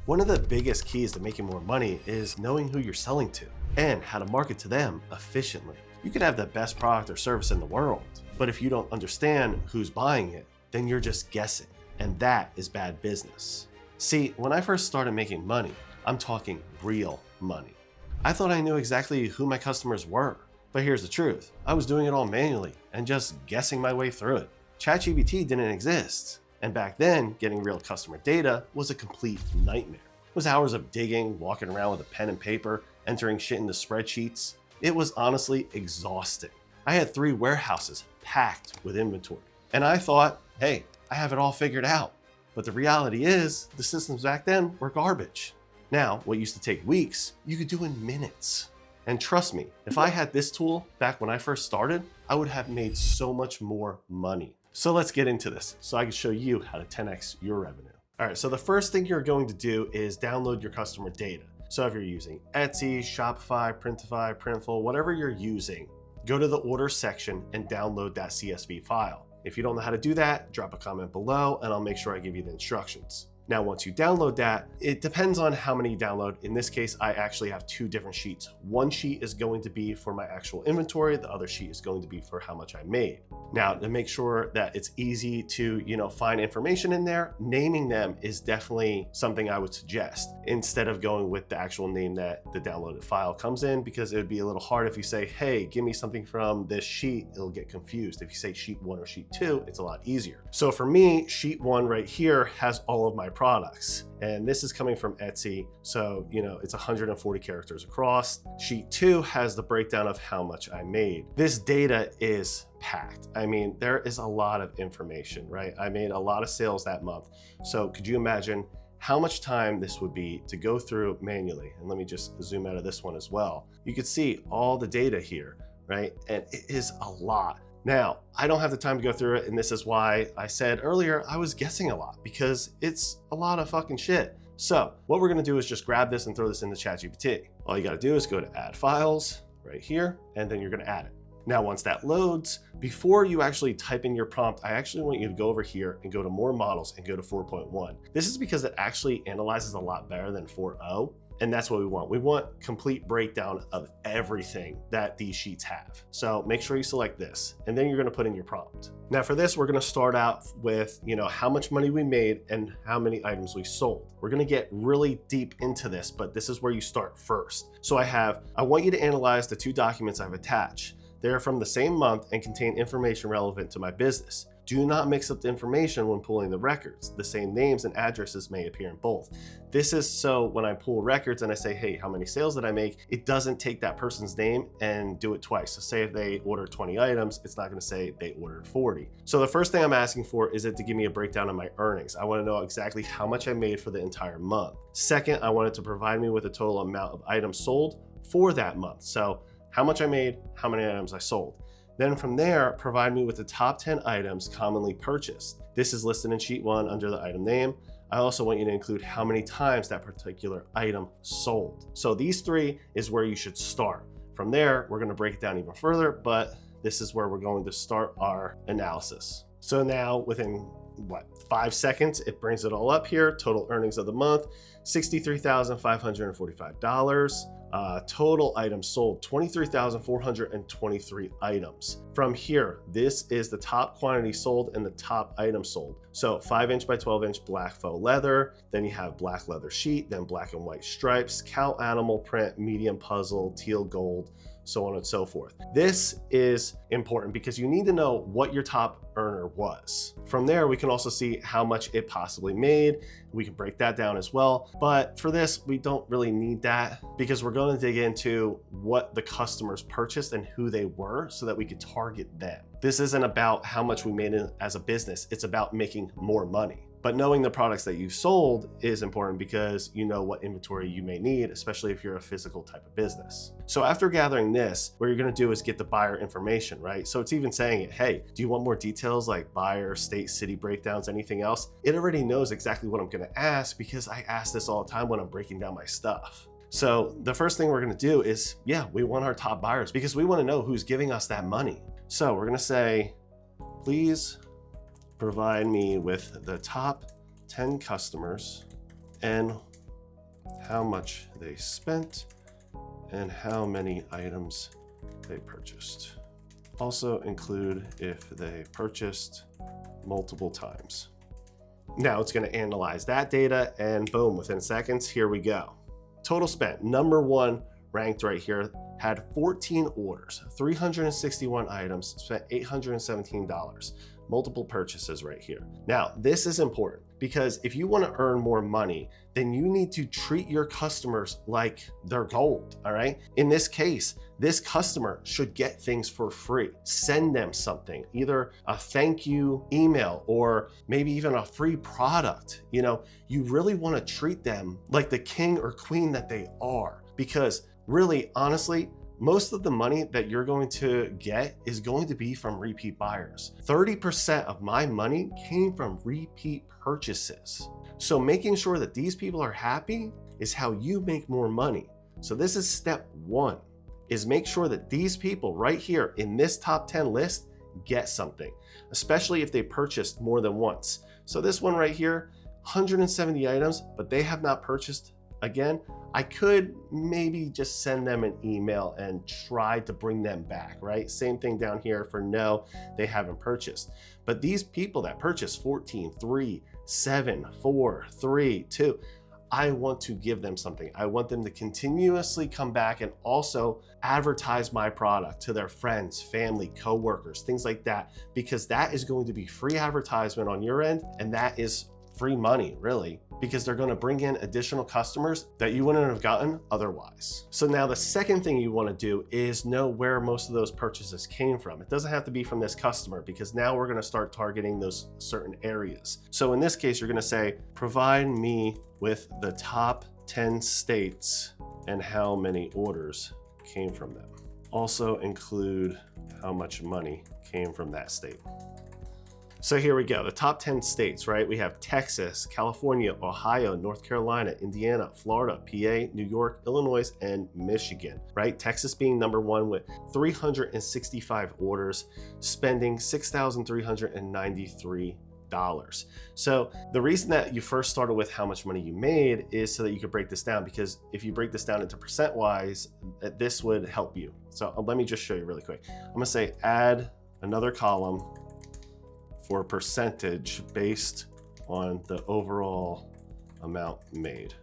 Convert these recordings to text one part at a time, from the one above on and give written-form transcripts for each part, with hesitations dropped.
One of the biggest keys to making more money is knowing who you're selling to and how to market to them efficiently. You could have the best product or service in the world, but if you don't understand who's buying it, then you're just guessing, and that is bad business. See, when I first started making money, I'm talking real money, I thought I knew exactly who my customers were. But here's the truth, I was doing it all manually and just guessing my way through it. ChatGPT didn't exist, and back then, getting real customer data was a complete nightmare. It was hours of digging, walking around with a pen and paper, entering shit into spreadsheets. It was honestly exhausting. I had 3 warehouses packed with inventory, and I thought, hey, I have it all figured out. But the reality is, the systems back then were garbage. Now, what used to take weeks, you could do in minutes. And trust me, if I had this tool back when I first started, I would have made so much more money. So let's get into this so I can show you how to 10x your revenue. All right, so the first thing you're going to do is download your customer data. So if you're using Etsy, Shopify, Printify, Printful, whatever you're using, go to the order section and download that CSV file. If you don't know how to do that, drop a comment below and I'll make sure I give you the instructions. Now, once you download that, it depends on how many you download. In this case, I actually have 2 different sheets. One sheet is going to be for my actual inventory. The other sheet is going to be for how much I made. Now, to make sure that it's easy to, find information in there, naming them is definitely something I would suggest instead of going with the actual name that the downloaded file comes in, because it would be a little hard if you say, hey, give me something from this sheet, it'll get confused. If you say sheet 1 or sheet 2, it's a lot easier. So for me, sheet 1 right here has all of my products. And this is coming from Etsy. So, it's 140 characters across. Sheet 2 has the breakdown of how much I made. This data is packed. I mean, there is a lot of information, right? I made a lot of sales that month. So could you imagine how much time this would be to go through manually? And let me just zoom out of this one as well. You could see all the data here, right? And it is a lot. Now, I don't have the time to go through it, and this is why I said earlier I was guessing a lot, because it's a lot of fucking shit. So what we're gonna do is just grab this and throw this into ChatGPT. All you gotta do is go to Add Files right here, and then you're gonna add it. Now, once that loads, before you actually type in your prompt, I actually want you to go over here and go to More Models and go to 4.1. This is because it actually analyzes a lot better than 4.0. And that's what we want. We want complete breakdown of everything that these sheets have. So make sure you select this, and then you're gonna put in your prompt. Now for this, we're gonna start out with, how much money we made and how many items we sold. We're gonna get really deep into this, but this is where you start first. So I want you to analyze the 2 documents I've attached. They are from the same month and contain information relevant to my business. Do not mix up the information when pulling the records. The same names and addresses may appear in both. This is so when I pull records and I say, hey, how many sales did I make? It doesn't take that person's name and do it twice. So say if they ordered 20 items, it's not gonna say they ordered 40. So the first thing I'm asking for is it to give me a breakdown of my earnings. I wanna know exactly how much I made for the entire month. Second, I want it to provide me with a total amount of items sold for that month. So how much I made, how many items I sold. Then from there, provide me with the top 10 items commonly purchased. This is listed in sheet 1 under the item name. I also want you to include how many times that particular item sold. So these 3 is where you should start. From there, we're gonna break it down even further, but this is where we're going to start our analysis. So now within 5 seconds, it brings it all up here. Total earnings of the month, $63,545. Total items sold, 23,423 items. From here, this is the top quantity sold and the top item sold. So 5" by 12" black faux leather, then you have black leather sheet, then black and white stripes, cow animal print, medium puzzle, teal gold, so on and so forth. This is important because you need to know what your top earner was. From there, we can also see how much it possibly made. We can break that down as well. But for this, we don't really need that because we're going to dig into what the customers purchased and who they were so that we could target them. This isn't about how much we made as a business. It's about making more money. But knowing the products that you sold is important because you know what inventory you may need, especially if you're a physical type of business. So after gathering this, what you're gonna do is get the buyer information, right? So it's even saying it, hey, do you want more details like buyer, state, city breakdowns, anything else? It already knows exactly what I'm gonna ask because I ask this all the time when I'm breaking down my stuff. So the first thing we're gonna do is, we want our top buyers because we wanna know who's giving us that money. So we're gonna say, please provide me with the top 10 customers and how much they spent, and how many items they purchased. Also include if they purchased multiple times. Now it's going to analyze that data, and boom, within seconds, here we go. Total spent, number one ranked right here, had 14 orders, 361 items, spent $817. Multiple purchases right here. Now, this is important because if you want to earn more money, then you need to treat your customers like they're gold, all right? In this case, this customer should get things for free. Send them something, either a thank you email or maybe even a free product. You know, you really want to treat them like the king or queen that they are, because really, honestly, most of the money that you're going to get is going to be from repeat buyers. 30% of my money came from repeat purchases. So making sure that these people are happy is how you make more money. So this is step one, is make sure that these people right here in this top 10 list get something, especially if they purchased more than once. So this one right here, 170 items, but they have not purchased again. I could maybe just send them an email and try to bring them back, right? Same thing down here for no, they haven't purchased. But these people that purchase 14, 3, 7, 4, 3, 2, I want to give them something. I want them to continuously come back and also advertise my product to their friends, family, coworkers, things like that, because that is going to be free advertisement on your end, and that is free money, really, because they're going to bring in additional customers that you wouldn't have gotten otherwise. So now the second thing you want to do is know where most of those purchases came from. It doesn't have to be from this customer, because now we're going to start targeting those certain areas. So in this case, you're going to say, provide me with the top 10 states and how many orders came from them. Also include how much money came from that state. So here we go, the top 10 states, right? We have Texas, California, Ohio, North Carolina, Indiana, Florida, PA, New York, Illinois, and Michigan, right? Texas being number one with 365 orders, spending $6,393. So the reason that you first started with how much money you made is so that you could break this down, because if you break this down into percent wise, this would help you. So let me just show you really quick. I'm gonna say add another column for percentage based on the overall amount made.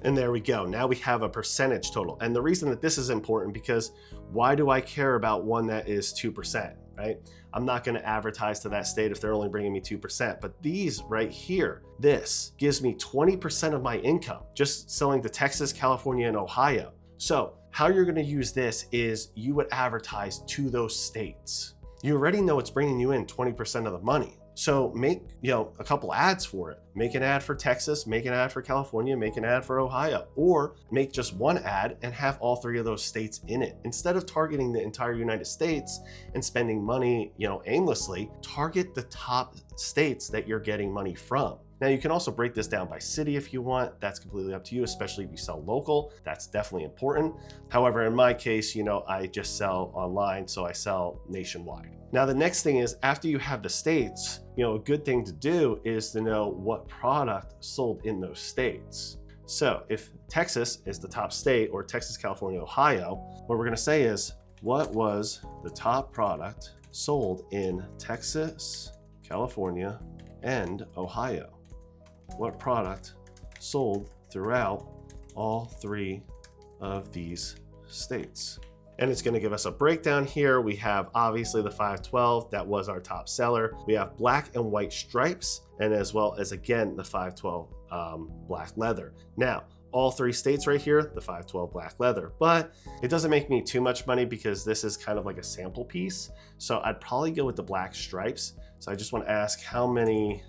And there we go. Now we have a percentage total. And the reason that this is important, because why do I care about one that is 2%, right? I'm not going to advertise to that state if they're only bringing me 2%, but these right here, this gives me 20% of my income just selling to Texas, California, and Ohio. So how you're going to use this is you would advertise to those states. You already know it's bringing you in 20% of the money. So make, a couple ads for it. Make an ad for Texas, make an ad for California, make an ad for Ohio, or make just one ad and have all three of those states in it. Instead of targeting the entire United States and spending money, aimlessly, target the top states that you're getting money from. Now you can also break this down by city if you want. That's completely up to you, especially if you sell local. That's definitely important. However, in my case, I just sell online, so I sell nationwide. Now the next thing is, after you have the states, a good thing to do is to know what product sold in those states. So if Texas is the top state, or Texas, California, Ohio, what we're gonna say is, what was the top product sold in Texas, California, and Ohio? What product sold throughout all three of these states? And it's going to give us a breakdown here. We have obviously the 512, that was our top seller. We have black and white stripes, and as well as, again, the 512 black leather. Now, all three states right here, the 512 black leather, but it doesn't make me too much money because this is kind of like a sample piece. So I'd probably go with the black stripes. So I just want to ask how many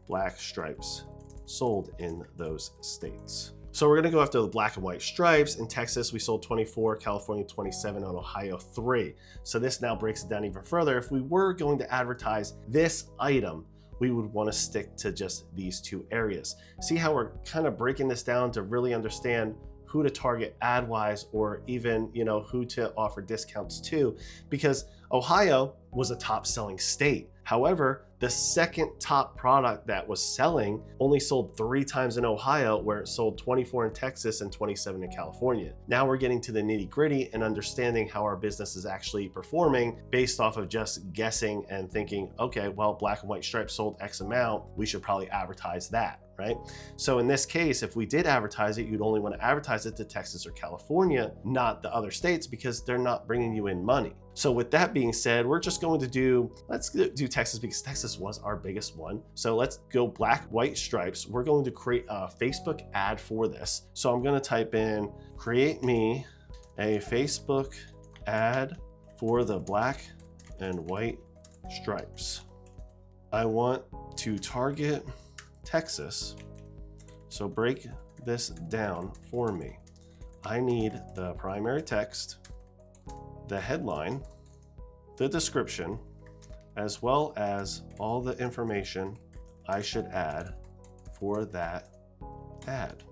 black stripes sold in those states. So we're gonna go after the black and white stripes. In Texas, we sold 24, California 27, and Ohio 3. So this now breaks it down even further. If we were going to advertise this item, we would wanna stick to just these two areas. See how we're kind of breaking this down to really understand who to target ad-wise, or even, who to offer discounts to, because Ohio was a top selling state. However, The second top product that was selling only sold 3 times in Ohio, where it sold 24 in Texas and 27 in California. Now we're getting to the nitty-gritty and understanding how our business is actually performing based off of just guessing and thinking, okay, well, Black and White Stripes sold X amount, we should probably advertise that, right? So in this case, if we did advertise it, you'd only want to advertise it to Texas or California, not the other states, because they're not bringing you in money. So with that being said, we're just going to let's do Texas, because Texas was our biggest one. So let's go Black, White Stripes. We're going to create a Facebook ad for this. So I'm going to type in, create me a Facebook ad for the Black and White Stripes. I want to target Texas. So break this down for me. I need the primary text, the headline, the description, as well as all the information I should add for that ad.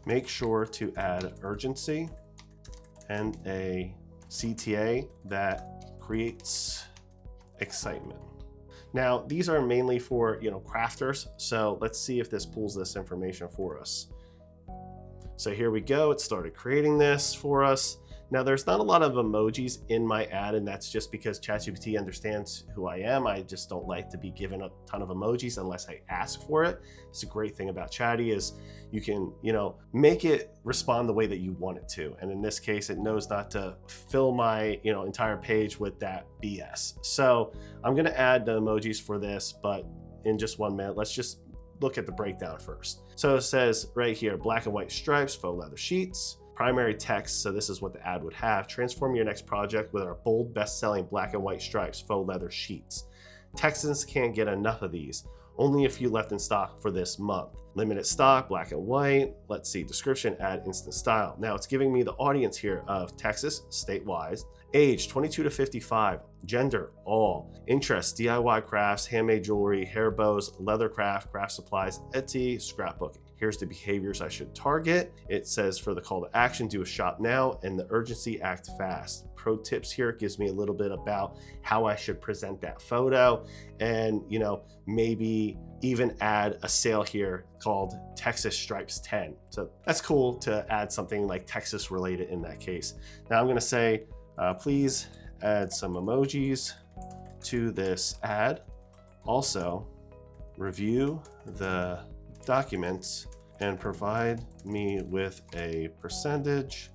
Make sure to add urgency and a CTA that creates excitement. Now, these are mainly for, crafters. So let's see if this pulls this information for us. So here we go. It started creating this for us. Now, there's not a lot of emojis in my ad, and that's just because ChatGPT understands who I am. I just don't like to be given a ton of emojis unless I ask for it. It's a great thing about Chatty is you can, make it respond the way that you want it to. And in this case, it knows not to fill my, entire page with that BS. So I'm going to add the emojis for this, but in just 1 minute, let's just look at the breakdown first. So it says right here, Black and White Stripes, faux leather sheets. Primary text, so this is what the ad would have. Transform your next project with our bold, best-selling Black and White Stripes faux leather sheets. Texans can't get enough of these. Only a few left in stock for this month. Limited stock, black and white. Let's see, description, add instant style. Now it's giving me the audience here of Texas, statewide. Age, 22 to 55. Gender, all. Interests, DIY crafts, handmade jewelry, hair bows, leather craft supplies, Etsy, scrapbooking. Here's the behaviors I should target. It says for the call to action, do a shop now, and the urgency, act fast. Pro tips here, it gives me a little bit about how I should present that photo, and maybe even add a sale here called Texas Stripes 10. So that's cool to add something like Texas related in that case. Now I'm gonna say, please add some emojis to this ad. Also, review the documents and provide me with a percentage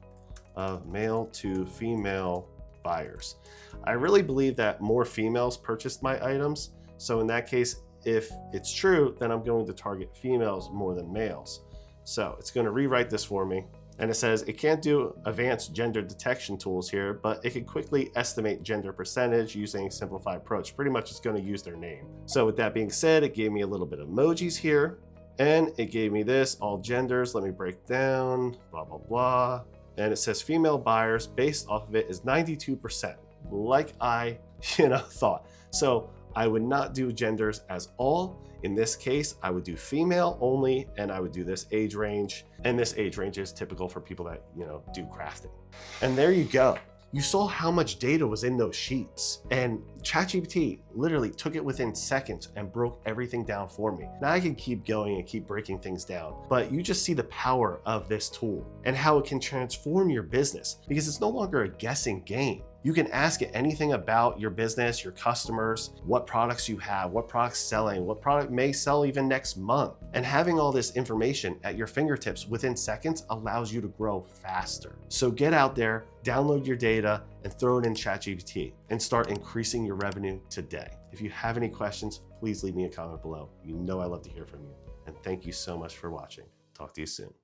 of male to female buyers. I really believe that more females purchased my items. So in that case, if it's true, then I'm going to target females more than males. So it's going to rewrite this for me. And it says it can't do advanced gender detection tools here, but it can quickly estimate gender percentage using a simplified approach. Pretty much it's going to use their name. So with that being said, it gave me a little bit of emojis here, and it gave me this, all genders. Let me break down, blah, blah, blah. And it says female buyers based off of it is 92%, like I, thought. So I would not do genders as all. In this case, I would do female only, and I would do this age range. And this age range is typical for people that, do crafting. And there you go. You saw how much data was in those sheets, and ChatGPT literally took it within seconds and broke everything down for me. Now I can keep going and keep breaking things down, but you just see the power of this tool and how it can transform your business, because it's no longer a guessing game. You can ask it anything about your business, your customers, what products you have, what product's selling, what product may sell even next month. And having all this information at your fingertips within seconds allows you to grow faster. So get out there, download your data, and throw it in ChatGPT and start increasing your revenue today. If you have any questions, please leave me a comment below. I love to hear from you. And thank you so much for watching. Talk to you soon.